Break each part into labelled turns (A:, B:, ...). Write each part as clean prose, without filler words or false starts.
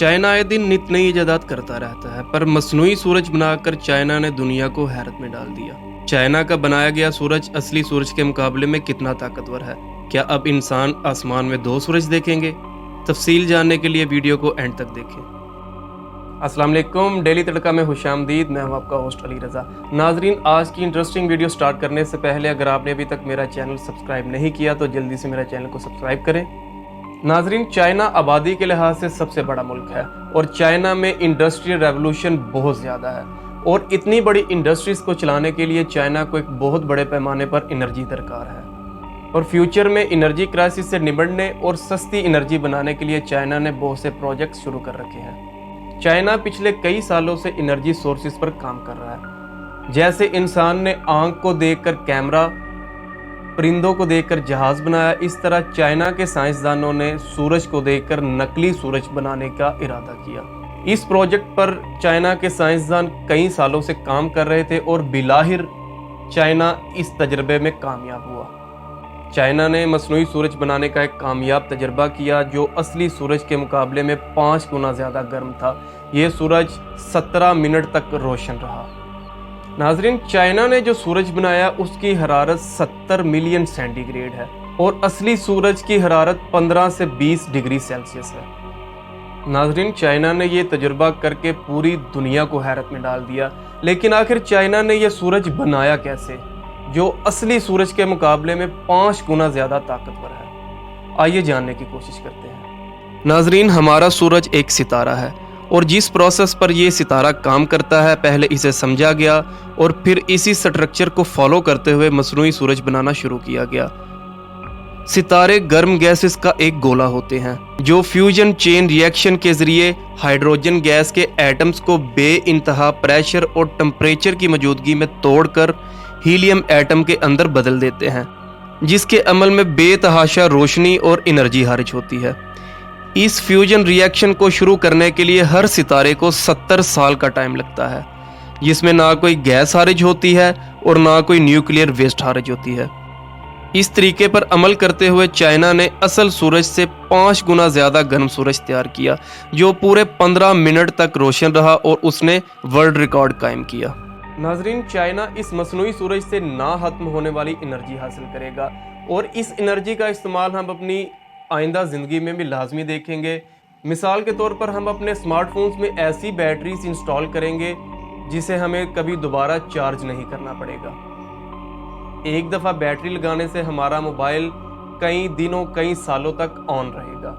A: China आए दिन नित नई इजादात करता रहता है, पर मसनूई सूरज बनाकर चाइना ने दुनिया को हैरत में डाल दिया। चाइना का बनाया गया सूरज असली सूरज के मुकाबले में कितना ताकतवर है? क्या अब इंसान आसमान में 2 सूरज देखेंगे? तफसील जानने के लिए वीडियो को एंड तक देखें। अस्सलाम वालेकुम, डेली तड़का में खुशामदीद। मैं हूं आपका होस्ट अली रज़ा। नाजरीन, आज की इंटरेस्टिंग वीडियो स्टार्ट करने से पहले अगर आपने अभी तक मेरा चैनल सब्सक्राइब नहीं किया तो जल्दी से मेरा चैनल को सब्सक्राइब करें। नाजरीन, चाइना आबादी के लिहाज से सबसे बड़ा मुल्क है और चाइना में इंडस्ट्रियल रेवोल्यूशन बहुत ज़्यादा है और इतनी बड़ी इंडस्ट्रीज़ को चलाने के लिए चाइना को एक बहुत बड़े पैमाने पर एनर्जी दरकार है और फ्यूचर में एनर्जी क्राइसिस से निपटने और सस्ती एनर्जी बनाने के लिए चाइना ने बहुत से प्रोजेक्ट शुरू कर रखे हैं। चाइना पिछले कई सालों से एनर्जी सोर्सेज पर काम कर रहा है। जैसे इंसान ने आंख को देखकर कैमरा, परिंदों को देखकर जहाज बनाया, इस तरह चाइना के साइंसदानों ने सूरज को देखकर नकली सूरज बनाने का इरादा किया। इस प्रोजेक्ट पर चाइना के साइंसदान कई सालों से काम कर रहे थे और बिलाहिर चाइना इस तजर्बे में कामयाब हुआ। चाइना ने मसनूई सूरज बनाने का एक कामयाब तजर्बा किया जो असली सूरज के मुकाबले में 5 गुना ज़्यादा गर्म था। ये सूरज 17 मिनट तक रोशन रहा। नाजरीन, चाइना ने जो सूरज बनाया उसकी हरारत 70 मिलियन सेंटीग्रेड है और असली सूरज की हरारत 15 से 20 डिग्री सेल्सियस है। नाजरीन, चाइना ने ये तजुर्बा करके पूरी दुनिया को हैरत में डाल दिया। लेकिन आखिर चाइना ने यह सूरज बनाया कैसे जो असली सूरज के मुकाबले में 5 गुना ज़्यादा ताकतवर है? आइए जानने की कोशिश करते हैं। नाजरीन, हमारा सूरज एक सितारा है और जिस प्रोसेस पर यह सितारा काम करता है पहले इसे समझा गया और फिर इसी स्ट्रक्चर को फॉलो करते हुए मसनूई सूरज बनाना शुरू किया गया। सितारे गर्म गैसेस का एक गोला होते हैं जो फ्यूजन चेन रिएक्शन के जरिए हाइड्रोजन गैस के एटम्स को बेइंतहा प्रेशर और टेम्परेचर की मौजूदगी में तोड़कर हीलियम एटम के अंदर बदल देते हैं, जिसके अमल में बेतहाशा रोशनी और एनर्जी खारिज होती है। इस फ्यूजन रिएक्शन को शुरू करने के लिए हर सितारे को 70 साल का टाइम लगता है, जिसमें ना कोई गैस खारिज होती है और ना कोई न्यूक्लियर वेस्ट खारिज होती है। इस तरीके पर अमल करते हुए चाइना ने असल सूरज से 5 गुना ज़्यादा गर्म सूरज तैयार किया जो पूरे 15 मिनट तक रोशन रहा और उसने वर्ल्ड रिकॉर्ड कायम किया। नाजरीन, चाइना इस मसनूई सूरज से ना खत्म होने वाली एनर्जी हासिल करेगा और इस एनर्जी का इस्तेमाल हम अपनी आइंदा ज़िंदगी में भी लाजमी देखेंगे। मिसाल के तौर पर हम अपने स्मार्टफोन्स में ऐसी बैटरीज इंस्टॉल करेंगे जिसे हमें कभी दोबारा चार्ज नहीं करना पड़ेगा। एक दफ़ा बैटरी लगाने से हमारा मोबाइल कई दिनों कई सालों तक ऑन रहेगा।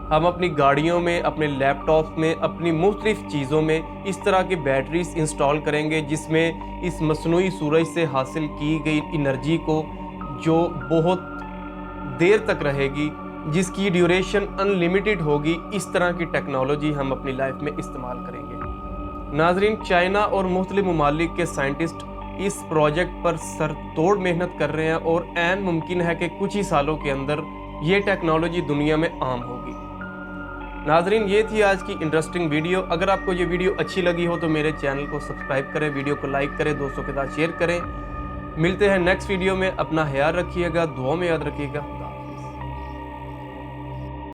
A: हम अपनी गाड़ियों में, अपने लैपटॉप में, अपनी मुख्तलिफ चीज़ों में इस तरह की बैटरीज इंस्टॉल करेंगे जिसमें इस मसनूई सूरज से हासिल की गई एनर्जी को जो बहुत देर तक रहेगी, जिसकी ड्यूरेशन अनलिमिटेड होगी, इस तरह की टेक्नोलॉजी हम अपनी लाइफ में इस्तेमाल करेंगे। नाजरीन, चाइना और मुख्तलिफ ममालिक के साइंटिस्ट इस प्रोजेक्ट पर सरतोड़ मेहनत कर रहे हैं और ऐन मुमकिन है कि कुछ ही सालों के अंदर ये टेक्नोलॉजी दुनिया में आम होगी। नाजरीन, ये थी आज की इंटरेस्टिंग वीडियो। अगर आपको ये वीडियो अच्छी लगी हो तो मेरे चैनल को सब्सक्राइब करें, वीडियो को लाइक करें, दोस्तों के साथ शेयर करें। मिलते हैं नेक्स्ट वीडियो में। अपना ख्याल रखिएगा, दुआ में याद रखिएगा।